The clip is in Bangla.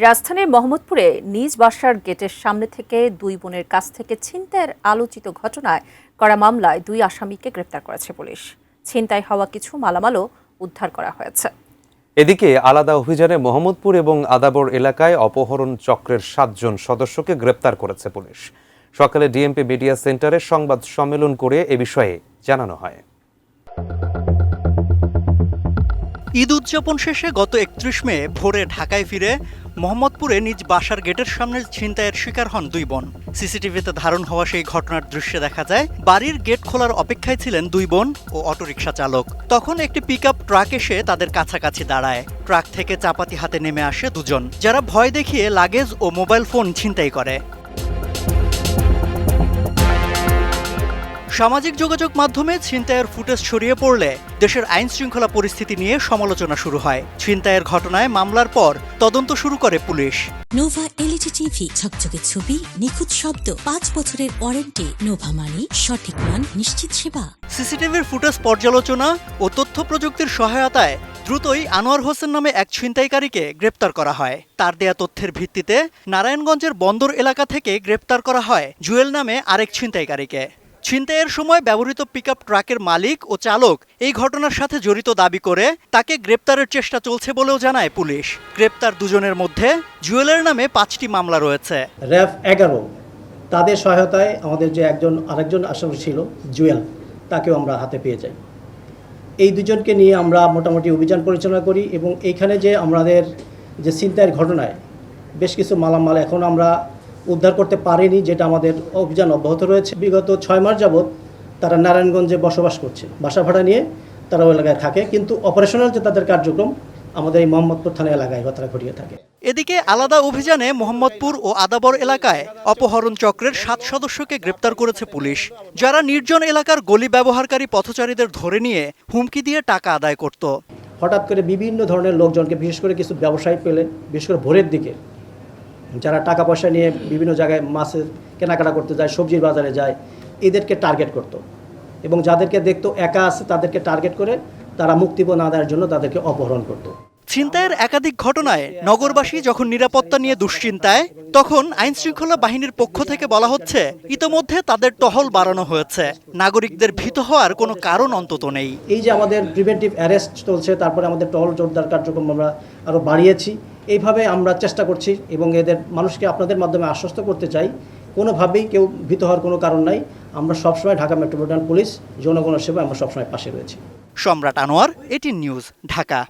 রাজধানীর মোহাম্মদপুরে নিজ বাসার গেটের সামনে থেকে দুই বোনের কাছ থেকে ছিনতাইয়ের আলোচিত ঘটনায় করা মামলায় দুই আসামিকে গ্রেপ্তার করেছে পুলিশ। ছিনতাই হওয়া কিছু মালামালও উদ্ধার করা হয়েছে। এদিকে আলাদা অভিযানে মোহাম্মদপুর এবং আদাবর এলাকায় অপহরণ চক্রের 7 জন সদস্যকে গ্রেপ্তার করেছে পুলিশ। সকালে ডিএমপি মিডিয়া সেন্টারে সংবাদ সম্মেলন করে এ বিষয়ে জানানো হয়। ঈদ উদযাপন শেষে গত 31 মে ভোরে ঢাকায় ফিরে মোহাম্মদপুরে নিজ বাসার গেটের সামনে ছিনতাইয়ের শিকার হন দুই বোন। সিসিটিভিতে ধারণ হওয়া সেই ঘটনার দৃশ্যে দেখা যায় বাড়ির গেট খোলার অপেক্ষায় ছিলেন দুই বোন ও অটোরিকশা চালক। তখন একটি পিকআপ ট্রাক এসে তাদের কাছাকাছি দাঁড়ায়। ট্রাক থেকে চাপাতি হাতে নেমে আসে দুজন, যারা ভয় দেখিয়ে লাগেজ ও মোবাইল ফোন ছিনতাই করে। সামাজিক যোগাযোগ মাধ্যমে ছিনতাইয়ের ফুটেজ ছড়িয়ে পড়লে দেশের আইন শৃঙ্খলা পরিস্থিতি নিয়ে সমালোচনা শুরু হয়। ছিনতাইয়ের ঘটনায় মামলার পর তদন্ত শুরু করে পুলিশ। নোভা এলইডি টিভি, ঝকঝকে ছবি, নিখুঁত শব্দ, 5 বছরের ওয়ারেন্টি। নোভা মানি, সঠিক মান, নিশ্চিত সেবা। সিসিটিভির ফুটেজ পর্যালোচনা ও তথ্য প্রযুক্তির সহায়তায় দ্রুতই আনোয়ার হোসেন নামে এক ছিনতাইকারীকে গ্রেপ্তার করা হয়। তার দেয়া তথ্যের ভিত্তিতে নারায়ণগঞ্জের বন্দর এলাকা থেকে গ্রেপ্তার করা হয় জুয়েল নামে আরেক ছিনতাইকারীকে। ছিনতাইয়ের সময় ব্যবহৃত পিকআপ ট্রাকের মালিক ও চালক এই ঘটনার সাথে জড়িত দাবি করে তাকে গ্রেপ্তারের চেষ্টা চলছে বলেও জানায় পুলিশ। গ্রেপ্তার দুজনের মধ্যে জুয়েলের নামে 5টি মামলা রয়েছে। র্যাব 11 তাদের সহায়তায় আমাদের যে আরেকজন আসামি ছিল জুয়েল, তাকেও আমরা হাতে পেয়ে যাই। এই দুজনকে নিয়ে আমরা মোটামুটি অভিযান পরিচালনা করি এবং এইখানে যে আমাদের যে ছিনতাইয়ের ঘটনায় বেশ কিছু মালামাল এখন আমরা উদ্ধার করতে পারিনি, যেটা আমাদের অভিযান অব্যাহত রয়েছে। বিগত 6 মাস যাবৎ তারা নারায়ণগঞ্জে বসবাস করছে, বাসা ভাড়া নিয়ে তারা ওই এলাকায় থাকে, কিন্তু অপারেশনাল যে তাদের কার্যক্রম আমাদের এই মোহাম্মদপুর থানা এলাকায় তারা ঘটিয়ে থাকে। এদিকে আলাদা অভিযানে মোহাম্মদপুর ও আদাবর এলাকায় অপহরণ চক্রের 7 সদস্যকে গ্রেপ্তার করেছে পুলিশ, যারা নির্জন এলাকার গলি ব্যবহারকারী পথচারীদের ধরে নিয়ে হুমকি দিয়ে টাকা আদায় করত। হঠাৎ করে বিভিন্ন ধরনের লোকজনকে, বিশেষ করে কিছু ব্যবসায়ী পেলে, বিশেষ করে ভোরের দিকে যারা টাকা পয়সা নিয়ে বিভিন্ন জায়গায় মাছের কেনাকাটা করতে যায়, সবজির বাজারে যায়, এদেরকে টার্গেট করত এবং যাদেরকে দেখতো একা আছে তাদেরকে টার্গেট করে তারা মুক্তিপণ আদায়ের জন্য তাদেরকে অপহরণ করত। ছিনতাইয়ের একাধিক ঘটনায় নগরবাসী যখন নিরাপত্তা নিয়ে দুশ্চিন্তায়, তখন আইন শৃঙ্খলা বাহিনীর পক্ষ থেকে বলা হচ্ছে ইতোমধ্যে তাদের টহল বাড়ানো হয়েছে। নাগরিকদের ভীত হওয়ার কোনো কারণ অন্তত নেই। এই যে আমাদের প্রিভেন্টিভ অ্যারেস্ট চলছে, তারপরে আমাদের টহল জোরদার কার্যক্রম আমরা আরও বাড়িয়েছি। এইভাবে আমরা চেষ্টা করছি এবং এদের মানুষকে আপনাদের মাধ্যমে আশ্বস্ত করতে চাই, কোনোভাবেই কেউ ভীত হওয়ার কোনো কারণ নাই। আমরা সবসময় ঢাকা মেট্রোপলিটন পুলিশ জনগণের সেবায় আমরা সবসময় পাশে রয়েছি। সম্রাট আনোয়ার, 18 নিউজ, ঢাকা।